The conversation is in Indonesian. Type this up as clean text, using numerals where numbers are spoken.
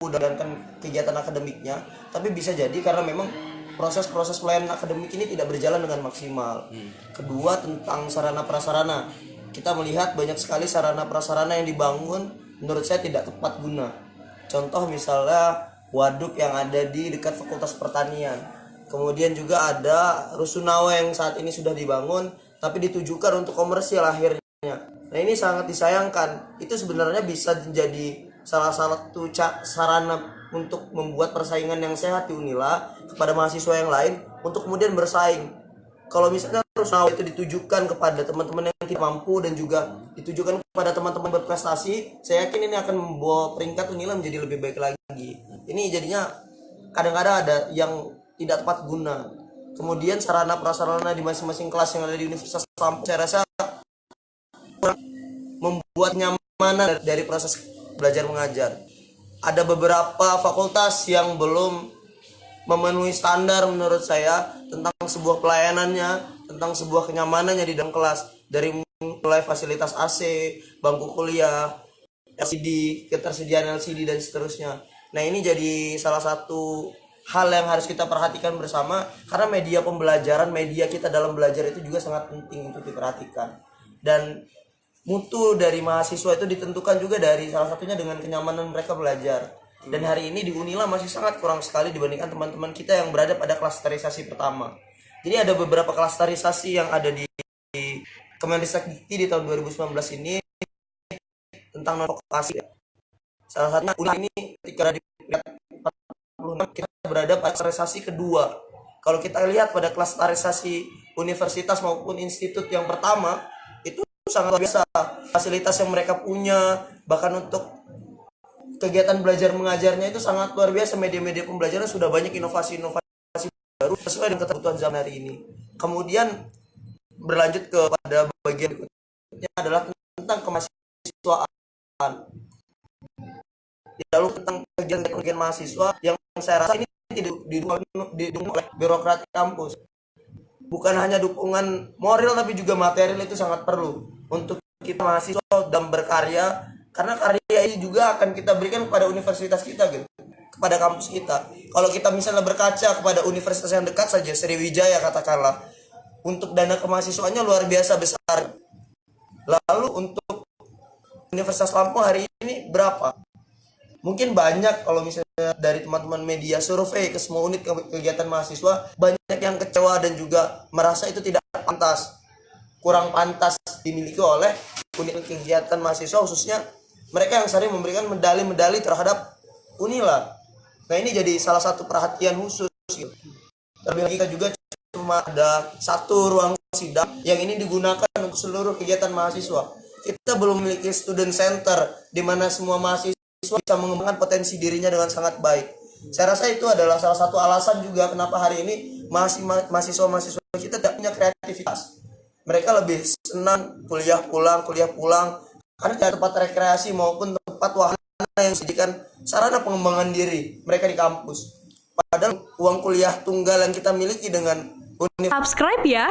menjalankan kegiatan akademiknya, tapi bisa jadi karena memang proses-proses pelayanan akademik ini tidak berjalan dengan maksimal. Kedua, tentang sarana prasarana, kita melihat banyak sekali sarana prasarana yang dibangun menurut saya tidak tepat guna. Contoh misalnya waduk yang ada di dekat Fakultas Pertanian, kemudian juga ada rusunawa yang saat ini sudah dibangun tapi ditujukan untuk komersial akhirnya. Nah, ini sangat disayangkan. Itu sebenarnya bisa menjadi salah satu sarana untuk membuat persaingan yang sehat di Unila kepada mahasiswa yang lain untuk kemudian bersaing. Kalau misalnya rusunawa itu ditujukan kepada teman-teman yang tidak mampu dan juga ditujukan kepada teman-teman berprestasi, saya yakin ini akan membawa peringkat Unila menjadi lebih baik lagi. Ini jadinya kadang-kadang ada yang tidak tepat guna. Kemudian sarana prasarana di masing-masing kelas yang ada di Universitas Lampung, saya rasa kurang membuat nyaman dari proses belajar mengajar. Ada beberapa fakultas yang belum memenuhi standar menurut saya tentang sebuah pelayanannya, tentang sebuah kenyamanannya di dalam kelas, dari mulai fasilitas AC, bangku kuliah, LCD, ketersediaan LCD dan seterusnya. Nah, ini jadi salah satu hal yang harus kita perhatikan bersama, karena media pembelajaran, media kita dalam belajar itu juga sangat penting untuk diperhatikan. Dan mutu dari mahasiswa itu ditentukan juga dari salah satunya dengan kenyamanan mereka belajar. Dan hari ini di Unila masih sangat kurang sekali dibandingkan teman-teman kita yang berada pada klasterisasi pertama. Jadi ada beberapa klasterisasi yang ada di Kemendikbud di tahun 2019 ini tentang non vokasi. Salah satunya Unila ini ketika di 46 kita berada pada klasterisasi kedua. Kalau kita lihat pada klasterisasi universitas maupun institut yang pertama, itu sangat luar biasa fasilitas yang mereka punya, bahkan untuk kegiatan belajar mengajarnya itu sangat luar biasa. Media-media pembelajaran sudah banyak inovasi-inovasi baru sesuai dengan kebutuhan zaman hari ini. Kemudian berlanjut kepada bagian berikutnya adalah tentang kemahasiswaan. Lalu tentang kegiatan mahasiswa yang saya rasa ini didukung oleh birokrat kampus. Bukan hanya dukungan moral tapi juga material itu sangat perlu untuk kita mahasiswa dalam berkarya, karena karya ini juga akan kita berikan kepada universitas kita gitu, kepada kampus kita. Kalau kita misalnya berkaca kepada universitas yang dekat saja, Sriwijaya katakanlah, untuk dana kemahasiswaannya luar biasa besar. Lalu untuk Universitas Lampung hari ini berapa? Mungkin banyak kalau misalnya dari teman-teman media survei ke semua unit kegiatan mahasiswa, banyak yang kecewa dan juga merasa itu tidak pantas, kurang pantas dimiliki oleh unit kegiatan mahasiswa, khususnya mereka yang sering memberikan medali-medali terhadap Unila. Nah, ini jadi salah satu perhatian khusus gitu. Terlebih kita juga cuma ada satu ruang sidang yang ini digunakan untuk seluruh kegiatan mahasiswa. Kita belum memiliki student center di mana semua mahasiswa bisa mengembangkan potensi dirinya dengan sangat baik. Saya rasa itu adalah salah satu alasan juga kenapa hari ini mahasiswa-mahasiswa kita tidak punya kreativitas. Mereka lebih senang kuliah pulang, karena tidak tempat rekreasi maupun tempat wahana yang disediakan sarana pengembangan diri mereka di kampus. Padahal uang kuliah tunggal yang kita miliki dengan Subscribe ya.